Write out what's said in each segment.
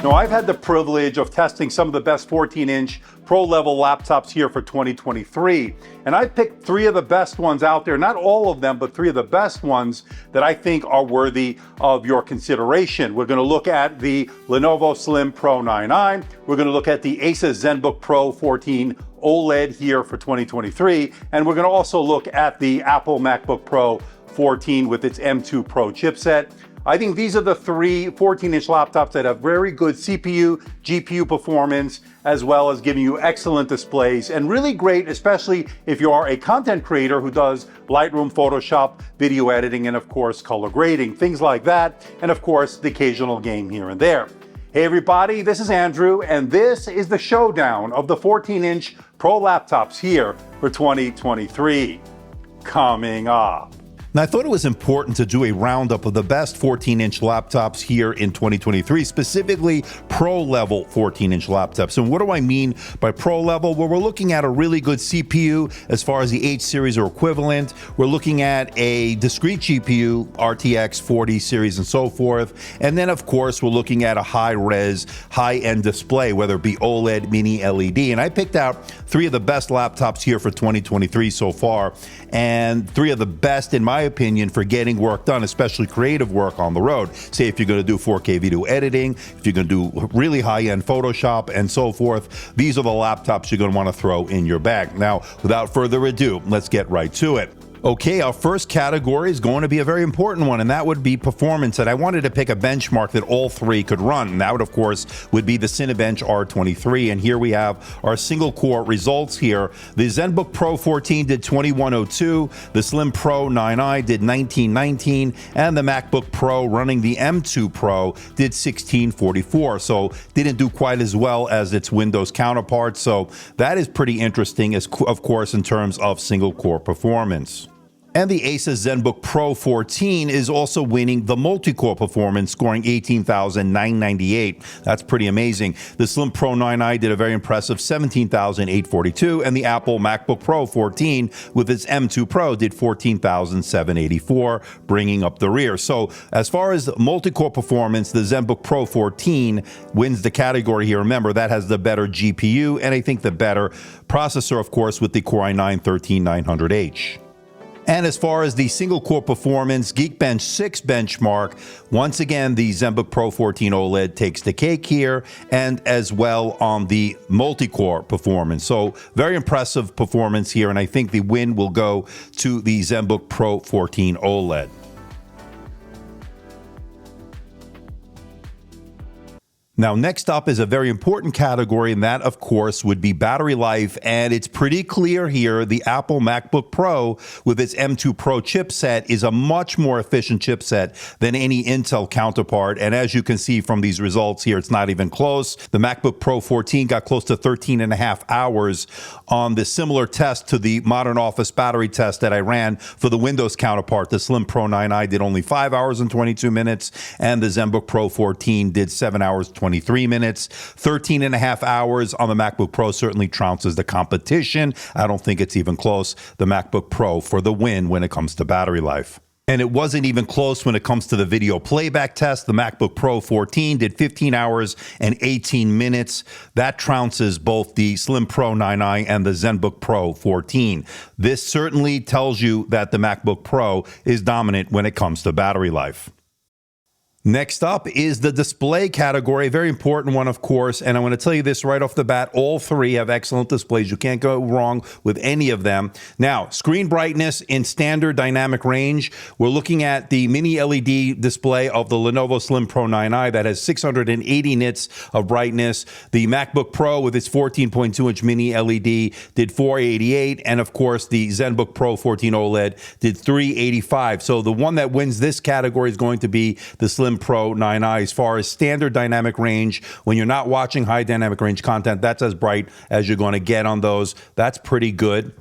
Now, I've had the privilege of testing some of the best 14-inch pro-level laptops here for 2023, and I picked 3 of the best ones out there, not all of them, but 3 of the best ones that I think are worthy of your consideration. We're going to look at the Lenovo Slim Pro 9i, we're going to look at the Asus ZenBook Pro 14 OLED here for 2023, and we're going to also look at the Apple MacBook Pro 14 with its M2 Pro chipset. I think these are the 3 14-inch laptops that have very good CPU, GPU performance, as well as giving you excellent displays, and really great, especially if you are a content creator who does Lightroom, Photoshop, video editing, and of course, color grading, things like that, and of course, the occasional game here and there. Hey everybody, this is Andrew, and this is the showdown of the 14-inch Pro laptops here for 2023. Coming up. Now, I thought it was important to do a roundup of the best 14-inch laptops here in 2023, specifically pro-level 14-inch laptops. And what do I mean by pro-level? Well, we're looking at a really good CPU as far as the H series or equivalent. We're looking at a discrete GPU, RTX 40 series and so forth. And then, of course, we're looking at a high-res, high-end display, whether it be OLED, mini LED. And I picked out 3 of the best laptops here for 2023 so far, and 3 of the best, in my opinion, for getting work done, especially creative work on the road. Say if you're going to do 4K video editing, if you're going to do really high-end Photoshop and so forth, these are the laptops you're going to want to throw in your bag. Now, without further ado, let's get right to it. Okay, our first category is going to be a very important one, and that would be performance. And I wanted to pick a benchmark that all 3 could run. And that would, of course, would be the Cinebench R23. And here we have our single-core results here. The ZenBook Pro 14 did 2102, the Slim Pro 9i did 1919, and the MacBook Pro running the M2 Pro did 1644. So didn't do quite as well as its Windows counterpart. So that is pretty interesting, as of course, in terms of single-core performance. And the Asus ZenBook Pro 14 is also winning the multi-core performance, scoring 18,998. That's pretty amazing. The Slim Pro 9i did a very impressive 17,842, and the Apple MacBook Pro 14 with its M2 Pro did 14,784, bringing up the rear. So as far as multi-core performance, the ZenBook Pro 14 wins the category here. Remember, that has the better GPU, and I think the better processor, of course, with the Core i9-13900H. And as far as the single-core performance, Geekbench 6 benchmark, once again, the ZenBook Pro 14 OLED takes the cake here, and as well on the multi-core performance. So very impressive performance here, and I think the win will go to the ZenBook Pro 14 OLED. Now, next up is a very important category, and that, of course, would be battery life. And it's pretty clear here, the Apple MacBook Pro with its M2 Pro chipset is a much more efficient chipset than any Intel counterpart. And as you can see from these results here, it's not even close. The MacBook Pro 14 got close to 13 and a half hours on the similar test to the Modern Office battery test that I ran for the Windows counterpart. The Slim Pro 9i did only 5 hours and 22 minutes, and the ZenBook Pro 14 did 7 hours, 23 minutes. 13 and a half hours on the MacBook Pro certainly trounces the competition. I don't think it's even close. The MacBook Pro for the win when it comes to battery life. And it wasn't even close when it comes to the video playback test. The MacBook Pro 14 did 15 hours and 18 minutes. That trounces both the Slim Pro 9i and the ZenBook Pro 14. This certainly tells you that the MacBook Pro is dominant when it comes to battery life. Next up is the display category, a very important one, of course, and I'm going to tell you this right off the bat. All 3 have excellent displays. You can't go wrong with any of them. Now, screen brightness in standard dynamic range. We're looking at the mini LED display of the Lenovo Slim Pro 9i that has 680 nits of brightness. The MacBook Pro with its 14.2-inch mini LED did 488, and of course, the ZenBook Pro 14 OLED did 385. So the one that wins this category is going to be the Slim Pro 9i. As far as standard dynamic range, when you're not watching high dynamic range content, that's as bright as you're going to get on those. That's pretty good.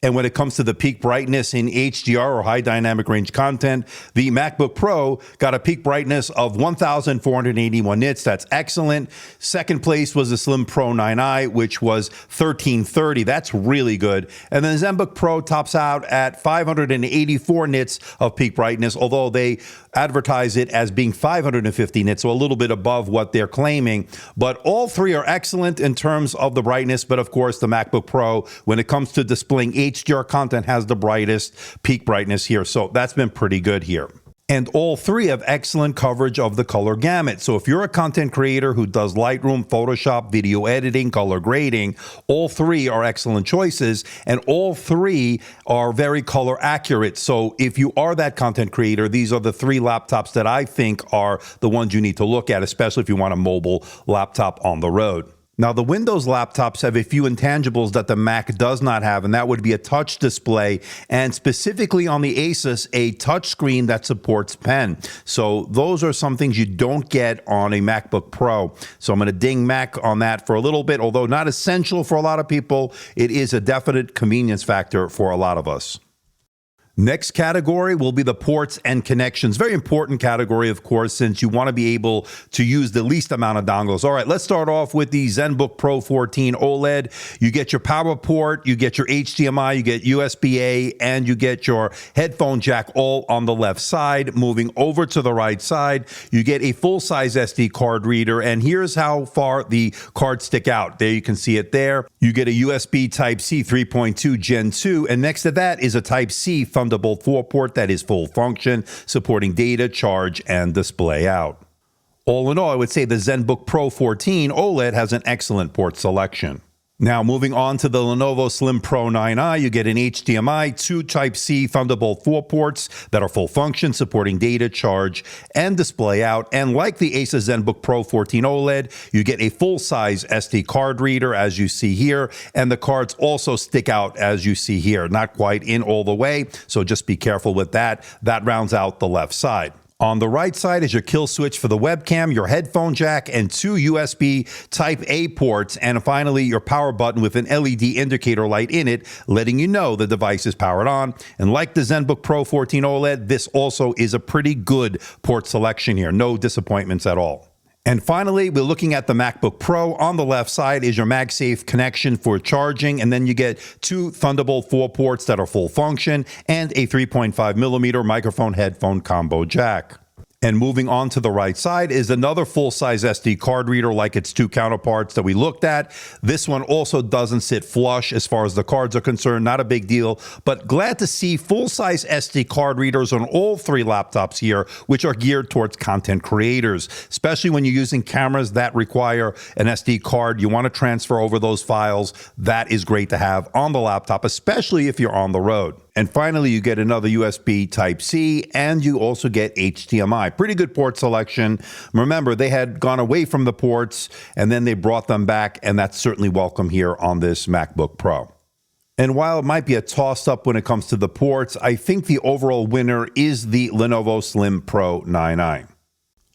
And when it comes to the peak brightness in HDR or high dynamic range content, the MacBook Pro got a peak brightness of 1,481 nits. That's excellent. Second place was the Slim Pro 9i, which was 1,330. That's really good. And then ZenBook Pro tops out at 584 nits of peak brightness, although they advertise it as being 550 nits, so a little bit above what they're claiming. But all three are excellent in terms of the brightness. But of course, the MacBook Pro, when it comes to displaying HDR content, has the brightest peak brightness here. So that's been pretty good here. And all three have excellent coverage of the color gamut. So if you're a content creator who does Lightroom, Photoshop, video editing, color grading, all three are excellent choices, and all three are very color accurate. So if you are that content creator, these are the three laptops that I think are the ones you need to look at, especially if you want a mobile laptop on the road. Now, the Windows laptops have a few intangibles that the Mac does not have, and that would be a touch display, and specifically on the Asus, a touch screen that supports pen. So those are some things you don't get on a MacBook Pro. So I'm going to ding Mac on that for a little bit, although not essential for a lot of people. It is a definite convenience factor for a lot of us. Next category will be the ports and connections. Very important category, of course, since you want to be able to use the least amount of dongles. All right, let's start off with the ZenBook Pro 14 OLED. You get your power port, you get your HDMI, you get USB-A, and you get your headphone jack all on the left side. Moving over to the right side, you get a full-size SD card reader, and here's how far the cards stick out. There you can see it there. You get a USB Type-C 3.2 Gen 2, and next to that is a Type-C Thunderbolt 4 port that is full function, supporting data, charge, and display out. All in all, I would say the ZenBook Pro 14 OLED has an excellent port selection. Now, moving on to the Lenovo Slim Pro 9i, you get an HDMI, two Type-C Thunderbolt 4 ports that are full function, supporting data, charge, and display out. And like the Asus ZenBook Pro 14 OLED, you get a full-size SD card reader, as you see here, and the cards also stick out, as you see here. Not quite in all the way, so just be careful with that. That rounds out the left side. On the right side is your kill switch for the webcam, your headphone jack, and two USB Type-A ports, and finally your power button with an LED indicator light in it, letting you know the device is powered on. And like the ZenBook Pro 14 OLED, this also is a pretty good port selection here. No disappointments at all. And finally, we're looking at the MacBook Pro. On the left side is your MagSafe connection for charging, and then you get two Thunderbolt 4 ports that are full function and a 3.5 millimeter microphone headphone combo jack. And moving on to the right side is another full-size SD card reader like its two counterparts that we looked at. This one also doesn't sit flush as far as the cards are concerned. Not a big deal, but glad to see full-size SD card readers on all three laptops here, which are geared towards content creators, especially when you're using cameras that require an SD card. You want to transfer over those files. That is great to have on the laptop, especially if you're on the road. And finally, you get another USB Type-C, and you also get HDMI. Pretty good port selection. Remember, they had gone away from the ports, and then they brought them back, and that's certainly welcome here on this MacBook Pro. And while it might be a toss-up when it comes to the ports, I think the overall winner is the Lenovo Slim Pro 9i.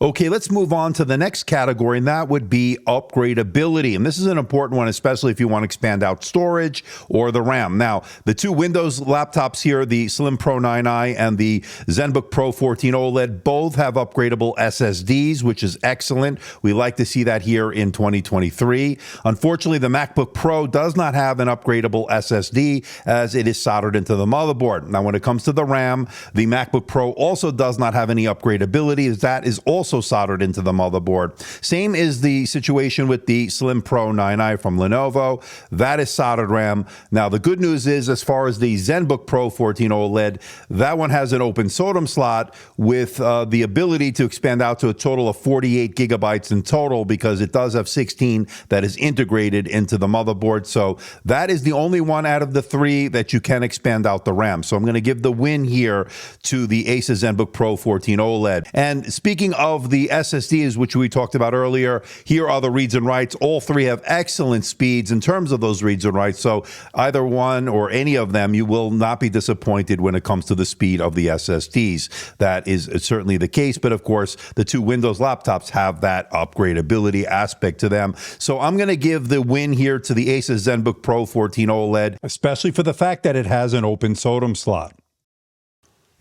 Okay, let's move on to the next category, and that would be upgradeability. And this is an important one, especially if you want to expand out storage or the RAM. Now, the two Windows laptops here, the Slim Pro 9i and the ZenBook Pro 14 OLED, both have upgradable SSDs, which is excellent. We like to see that here in 2023. Unfortunately, the MacBook Pro does not have an upgradable SSD as it is soldered into the motherboard. Now, when it comes to the RAM, the MacBook Pro also does not have any upgradeability, as that is also soldered into the motherboard. Same is the situation with the Slim Pro 9i from Lenovo. That is soldered RAM. Now, the good news is, as far as the ZenBook Pro 14 OLED, that one has an open SODIMM slot with the ability to expand out to a total of 48 gigabytes in total, because it does have 16 that is integrated into the motherboard. So that is the only one out of the three that you can expand out the RAM. So I'm going to give the win here to the Asus ZenBook Pro 14 OLED. And speaking of of the SSDs, which we talked about earlier, here are the reads and writes. All three have excellent speeds in terms of those reads and writes. So either one or any of them, you will not be disappointed when it comes to the speed of the SSDs. That is certainly the case. But of course, the two Windows laptops have that upgradability aspect to them. So I'm going to give the win here to the Asus ZenBook Pro 14 OLED, especially for the fact that it has an open SODIMM slot.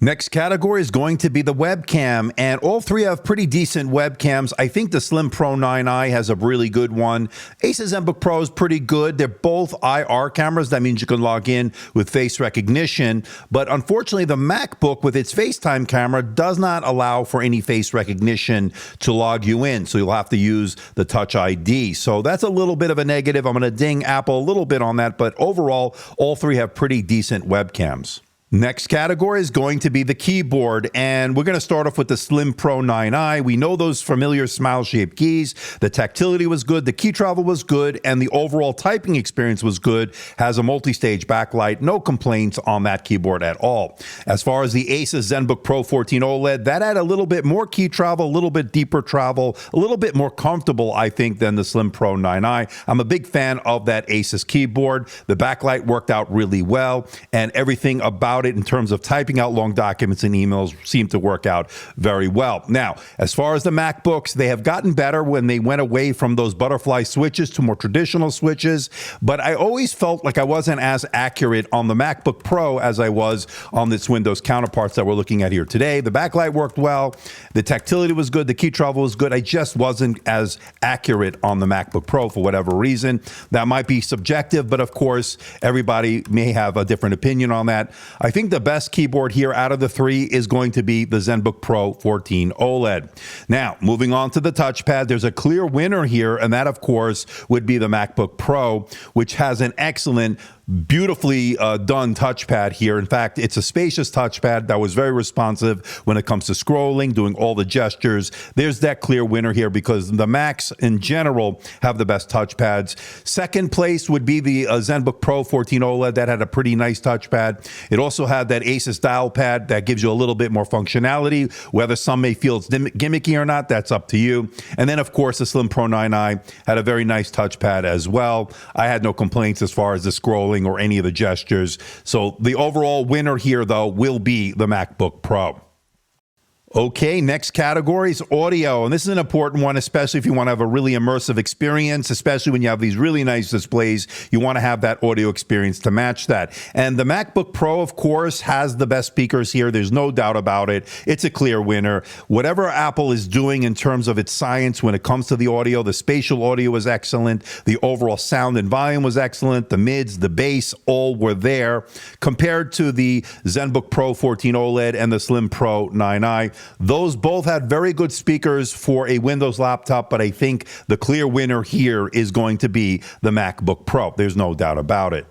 Next category is going to be the webcam, and all three have pretty decent webcams. I think the Slim Pro 9i has a really good one. Asus ZenBook Pro is pretty good. They're both IR cameras. That means you can log in with face recognition. But unfortunately, the MacBook with its FaceTime camera does not allow for any face recognition to log you in. So you'll have to use the Touch ID. So that's a little bit of a negative. I'm going to ding Apple a little bit on that. But overall, all three have pretty decent webcams. Next category is going to be the keyboard, and we're going to start off with the Slim Pro 9i. We know those familiar smile-shaped keys. The tactility was good, the key travel was good, and the overall typing experience was good. Has a multi-stage backlight, no complaints on that keyboard at all. As far as the Asus ZenBook Pro 14 OLED, that had a little bit more key travel, a little bit deeper travel, a little bit more comfortable, I think, than the Slim Pro 9i. I'm a big fan of that Asus keyboard. The backlight worked out really well, and everything about it in terms of typing out long documents and emails seemed to work out very well. Now, as far as the MacBooks, they have gotten better when they went away from those butterfly switches to more traditional switches, but I always felt like I wasn't as accurate on the MacBook Pro as I was on its Windows counterparts that we're looking at here today. The backlight worked well, the tactility was good, the key travel was good. I just wasn't as accurate on the MacBook Pro for whatever reason. That might be subjective, but of course, everybody may have a different opinion on that. I think the best keyboard here out of the three is going to be the ZenBook Pro 14 OLED. Now, moving on to the touchpad, there's a clear winner here, and that, of course, would be the MacBook Pro, which has an excellent, beautifully done touchpad here. In fact, it's a spacious touchpad that was very responsive when it comes to scrolling, doing all the gestures. There's that clear winner here because the Macs in general have the best touchpads. Second place would be the ZenBook Pro 14 OLED that had a pretty nice touchpad. It also had that Asus dial pad that gives you a little bit more functionality. Whether some may feel it's gimmicky or not, that's up to you. And then, of course, the Slim Pro 9i had a very nice touchpad as well. I had no complaints as far as the scrolling or any of the gestures. So the overall winner here, though, will be the MacBook Pro. Okay, next category is audio, and this is an important one, especially if you want to have a really immersive experience, especially when you have these really nice displays. You want to have that audio experience to match that. And the MacBook Pro, of course, has the best speakers here. There's no doubt about it. It's a clear winner. Whatever Apple is doing in terms of its science when it comes to the audio, the spatial audio was excellent. The overall sound and volume was excellent. The mids, the bass, all were there. Compared to the ZenBook Pro 14 OLED and the Slim Pro 9i, those both had very good speakers for a Windows laptop, but I think the clear winner here is going to be the MacBook Pro. There's no doubt about it.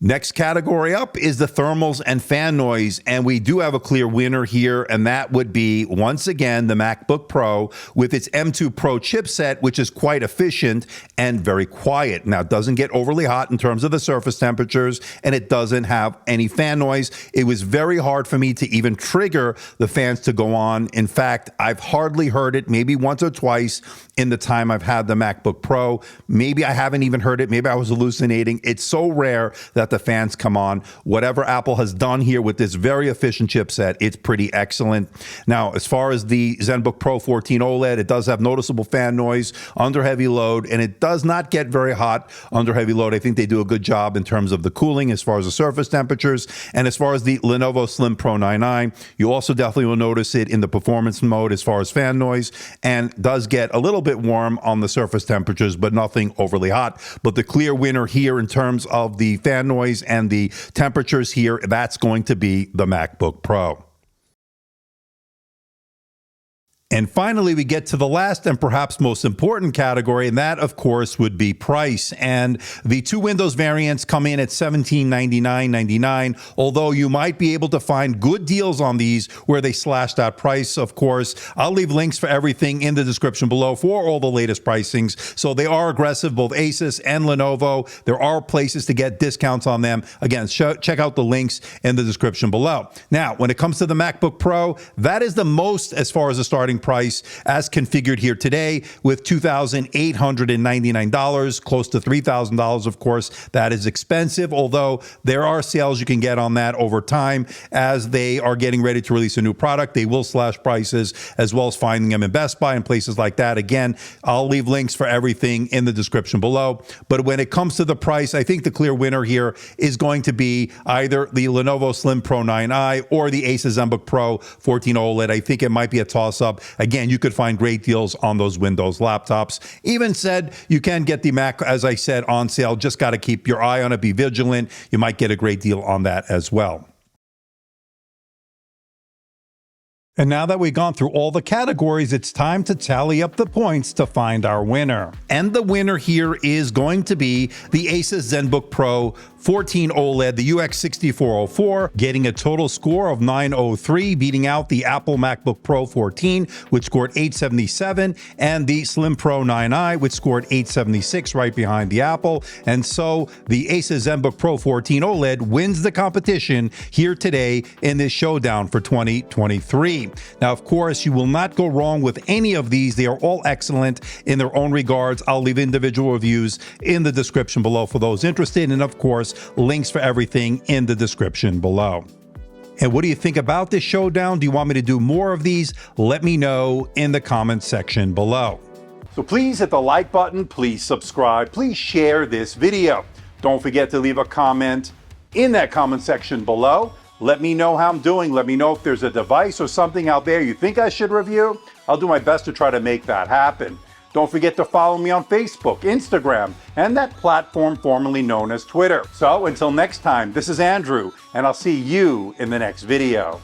Next category up is the thermals and fan noise, and we do have a clear winner here, and that would be, once again, the MacBook Pro with its M2 Pro chipset, which is quite efficient and very quiet. Now, it doesn't get overly hot in terms of the surface temperatures, and it doesn't have any fan noise. It was very hard for me to even trigger the fans to go on. In fact, I've hardly heard it, maybe once or twice in the time I've had the MacBook Pro. Maybe I haven't even heard it. Maybe I was hallucinating. It's so rare that the fans come on. Whatever Apple has done here with this very efficient chipset, it's pretty excellent. Now, as far as the ZenBook Pro 14 OLED, it does have noticeable fan noise under heavy load, and it does not get very hot under heavy load. I think they do a good job in terms of the cooling as far as the surface temperatures. And as far as the Lenovo Slim Pro 9i, you also definitely will notice it in the performance mode as far as fan noise, and does get a little bit warm on the surface temperatures, but nothing overly hot. But the clear winner here in terms of the fan noise and the temperatures here, that's going to be the MacBook Pro. And finally, we get to the last and perhaps most important category, and that, of course, would be price. And the two Windows variants come in at $1799.99, although you might be able to find good deals on these where they slash that price, of course. I'll leave links for everything in the description below for all the latest pricings. So they are aggressive, both Asus and Lenovo. There are places to get discounts on them. Again, check out the links in the description below. Now, when it comes to the MacBook Pro, that is the most as far as the starting price as configured here today with $2,899, close to $3,000, of course. That is expensive, although there are sales you can get on that over time as they are getting ready to release a new product. They will slash prices as well as finding them in Best Buy and places like that. Again, I'll leave links for everything in the description below. But when it comes to the price, I think the clear winner here is going to be either the Lenovo Slim Pro 9i or the Asus ZenBook Pro 14 OLED. I think it might be a toss-up. Again, you could find great deals on those Windows laptops. Even said, you can get the Mac, as I said, on sale. Just got to keep your eye on it, be vigilant. You might get a great deal on that as well. And now that we've gone through all the categories, it's time to tally up the points to find our winner. And the winner here is going to be the Asus ZenBook Pro 14 OLED, the UX6404, getting a total score of 903, beating out the Apple MacBook Pro 14, which scored 877, and the Slim Pro 9i, which scored 876, right behind the Apple. And so the Asus ZenBook Pro 14 OLED wins the competition here today in this showdown for 2023. Now, of course, you will not go wrong with any of these. They are all excellent in their own regards. I'll leave individual reviews in the description below for those interested. And of course, links for everything in the description below. And what do you think about this showdown? Do you want me to do more of these? Let me know in the comments section below. So please hit the like button, please subscribe, please share this video. Don't forget to leave a comment in that comment section below. Let me know how I'm doing. Let me know if there's a device or something out there you think I should review. I'll do my best to try to make that happen. Don't forget to follow me on Facebook, Instagram, and that platform formerly known as Twitter. So until next time, this is Andrew, and I'll see you in the next video.